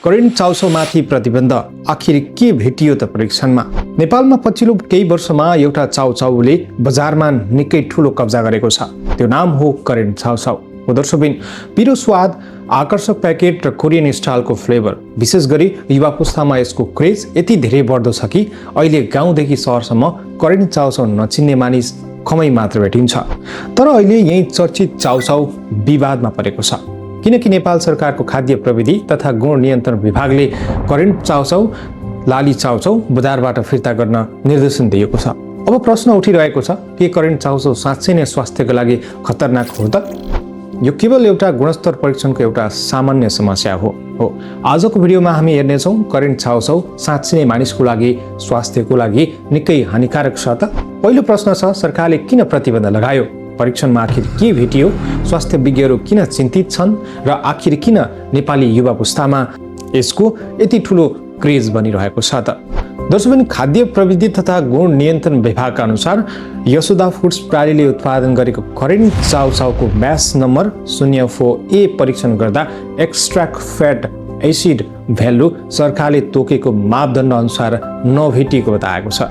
Current चाउचाउमाथि प्रतिबन्ध आखिर के भेटियो त परीक्षणमा? नेपालमा पछिल्लो केही वर्षमा एउटा चाउचाउले बजारमा निकै ठूलो कब्जा गरेको छ। त्यो नाम हो करेन्ट चाउचाउ। दर्शकबिन, पिरो स्वाद, आकर्षक प्याकेट र कोरियन स्टाइलको फ्लेभर, विशेष गरी युवा पुस्तामा यसको क्रेज यति धेरै बढ्दो छ कि अहिले गाउँदेखि शहरसम्म करेन्ट चाउचाउ नचिन्ने मानिस कमै मात्र भेटिन्छ। तर अहिले यही चर्चित चाउचाउ विवादमा परेको छ, किनकि नेपाल सरकारको खाद्य प्रविधि तथा गुण नियन्त्रण विभागले करेन्ट चाउचाउ, लाली चाउचाउ बजारबाट फिर्ता गर्न निर्देशन दिएको छ। अब प्रश्न उठिरहेको छ, के करेन्ट चाउचाउ साँच्चै नै स्वास्थ्यको लागि खतरनाक हो त? यो केवल एउटा गुणस्तर परीक्षणको एउटा सामान्य समस्या हो। आजको भिडियोमा हामी हेर्नेछौँ करेन्ट चाउचाउ साँच्चै नै मानिसको लागि, स्वास्थ्यको लागि निकै हानिकारक छ त? पहिलो प्रश्न छ, सरकारले किन प्रतिबन्ध लगायो? परीक्षणमा आखिर के भेटियो? स्वास्थ्य विज्ञहरू किन चिन्तित छन् र आखिर किन नेपाली युवा पुस्तामा यसको यति ठुलो क्रेज बनिरहेको छ त? दर्शकबिन, खाद्य प्रविधि तथा गुण नियन्त्रण विभागका अनुसार यशोदा फुड्स प्रणालीले उत्पादन गरेको करेन्ट चाउचाउको ब्याच नम्बर 04A परीक्षण गर्दा एक्सट्र्याक्ट फ्याट एसिड भ्यालु सरकारले तोकेको मापदण्ड अनुसार नभेटिएको बताएको छ।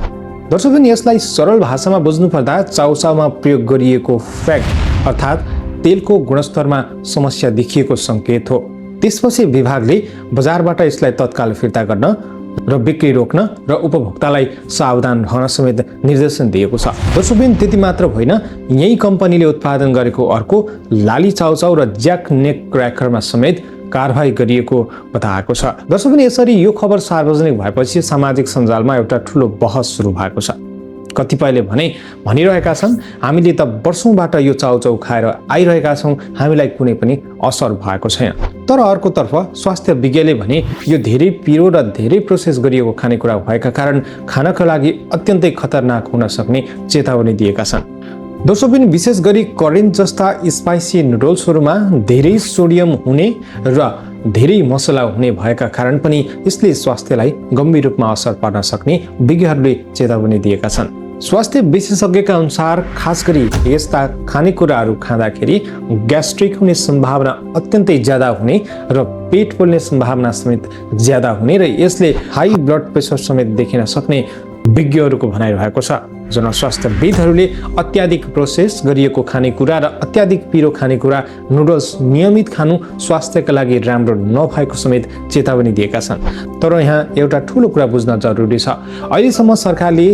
दर्शकबिन, यसलाई सरल भाषामा बुझ्नुपर्दा चाउचाउमा प्रयोग गरिएको फ्याट अर्थात् तेलको गुणस्तरमा समस्या देखिएको सङ्केत हो। त्यसपछि विभागले बजारबाट यसलाई तत्काल फिर्ता गर्न र बिक्री रोक्न र उपभोक्तालाई सावधान रहन समेत निर्देशन दिएको छ। दर्शकबिन, त्यति मात्र होइन, यही कम्पनीले उत्पादन गरेको अर्को लाली चाउचाउ र ज्याक नेक क्रैकरमा समेत कारबाही गरिएको बताएको छ। दर्शकबिन, यसरी यो खबर सार्वजनिक भएपछि सामाजिक सञ्जालमा एउटा ठुलो बहस सुरु भएको छ। कतिपयले भनिरहेका छन्, हामीले त वर्षौंबाट यो चाउचाउ खाएर आइरहेका छौँ, हामीलाई कुनै पनि असर भएको छैन। तर अर्कोतर्फ स्वास्थ्य विज्ञले भने यो धेरै पिरो र धेरै प्रोसेस गरिएको खानेकुरा भएका कारण खानका लागि अत्यन्तै खतरनाक हुन सक्ने चेतावनी दिएका छन्। दर्शकबिन, विशेष गरी करेन्ट जस्ता स्पाइसी नुडल्सहरूमा धेरै सोडियम हुने र धेरै मसला हुने भएका कारण पनि यसले स्वास्थ्यलाई गम्भीर रूपमा असर पर्न सक्ने विज्ञहरूले चेतावनी दिएका छन्। स्वास्थ्य विशेषज्ञका अनुसार खास गरी यस्ता खानेकुराहरू खाँदाखेरि ग्यास्ट्रिक हुने सम्भावना अत्यन्तै ज्यादा हुने र पेट पोल्ने सम्भावना समेत ज्यादा हुने र यसले हाई ब्लड प्रेसर समेत देखिन सक्ने विज्ञहरूको भनाइरहेको छ। जनस्वास्थ्यविदहरूले अत्याधिक प्रोसेस गरिएको खानेकुरा र अत्याधिक पिरो खानेकुरा, नुडल्स नियमित खानु स्वास्थ्यका लागि राम्रो नभएको समेत चेतावनी दिएका छन्। तर यहाँ एउटा ठुलो कुरा बुझ्न जरुरी छ, अहिलेसम्म सरकारले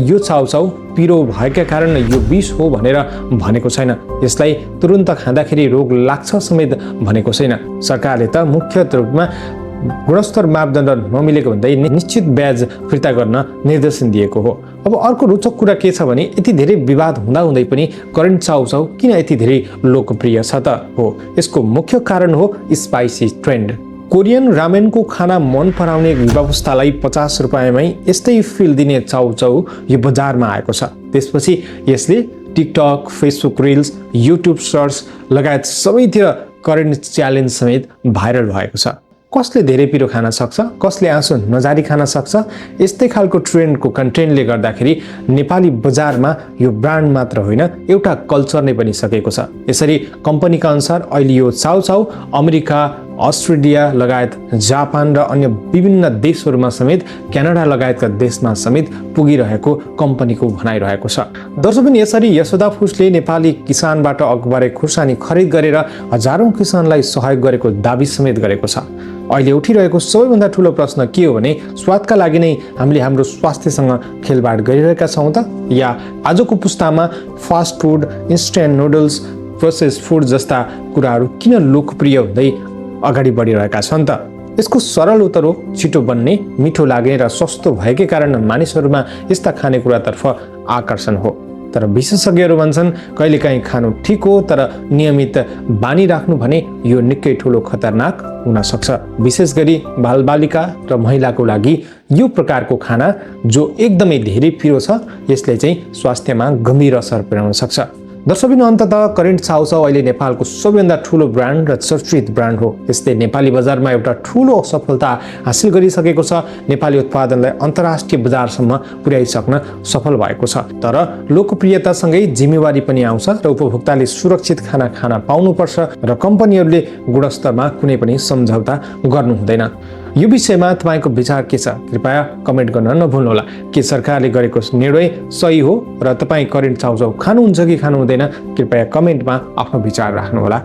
यो चाउचाउ पिरो भएका कारण यो विष हो भनेर भनेको छैन। यसलाई तुरुन्त खाँदाखेरि रोग लाग्छ समेत भनेको छैन। सरकारले त मुख्य रूपमा गुणस्तर मापदण्ड नमिलेको भन्दै निश्चित ब्याज फिर्ता गर्न निर्देशन दिएको हो। अब अर्को रोचक कुरा के छ भने, यति धेरै विवाद हुँदाहुँदै पनि करेन्ट चाउचाउ किन यति धेरै लोकप्रिय छ त? यसको मुख्य कारण हो स्पाइसी ट्रेन्ड। कोरियन रामेनको खाना मन पराउने युवा पुस्तालाई 50 रुपियाँमै यस्तै फिल दिने चाउचाउ यो बजारमा आएको छ। त्यसपछि यसले TikTok, Facebook reels, YouTube shorts लगायत सबैतिर करेन्ट च्यालेन्ज समेत भाइरल भएको छ। कसले धेरै पिरो खान सक्छ, कसले आँसु नजारी खान सक्छ, यस्तै खालको ट्रेन्डको कन्टेन्टले गर्दाखेरि नेपाली बजारमा यो ब्रान्ड मात्र होइन, एउटा कल्चर नै बनिसकेको छ। यसरी कम्पनीका अनुसार अहिले यो चाउचाउ अमेरिका, अस्ट्रेलिया लगायत जापान र अन्य विभिन्न देशहरूमा समेत, क्यानाडा लगायतका देशमा समेत पुगिरहेको कम्पनीको भनाइरहेको छ। दर्शकबिन, यसरी यशोदा फुड्सले नेपाली किसानबाट अकबरे खुर्सानी खरिद गरेर हजारौं किसानलाई सहयोग गरेको दाबी समेत गरेको छ। अहिले उठिरहेको सबैभन्दा ठुलो प्रश्न के हो भने, स्वादका लागि नै हामीले हाम्रो स्वास्थ्यसँग खेलबाड गरिरहेका छौँ त, या आजको पुस्तामा fast food, instant noodles, process food जस्ता कुराहरू किन लोकप्रिय हुँदै अगाडि बढिरहेका छन् त? यसको सरल उत्तर हो, छिटो बन्ने, मिठो लाग्ने र सस्तो भएकै कारण मानिसहरूमा यस्ता खानेकुरातर्फ आकर्षण हो। तर विशेषज्ञहरू भन्छन्, कहिलेकाहीँ खानु ठिक हो, तर नियमित बानी राख्नु भने यो निकै ठुलो खतरनाक हुन सक्छ। विशेष गरी बालबालिका र महिलाको लागि यो प्रकारको खाना जो एकदमै धेरै पिरो छ, यसले चाहिँ स्वास्थ्यमा गम्भीर असर पुर्याउन सक्छ। दर्शकबिन अन्ततः करेन्ट चाउचाउ अहिले नेपालको सबैभन्दा ठुलो ब्रान्ड र चर्चित ब्रान्ड हो। यसले नेपाली बजारमा एउटा ठुलो सफलता हासिल गरिसकेको छ। नेपाली उत्पादनलाई अन्तर्राष्ट्रिय बजारसम्म पुर्याइसक्न सफल भएको छ। तर लोकप्रियतासँगै जिम्मेवारी पनि आउँछ र उपभोक्ताले सुरक्षित खाना खान पाउनुपर्छ र कम्पनीहरूले गुणस्तरमा कुनै पनि सम्झौता गर्नु हुँदैन। यो विषयमा तपाईँको विचार के छ? कृपया कमेन्ट गर्न नभुल्नुहोला। के सरकारले गरेको निर्णय सही हो र तपाईँ करेन्ट चाउचाउ खानुहुन्छ कि खानु हुँदैन? कृपया कमेन्टमा आफ्नो विचार राख्नुहोला।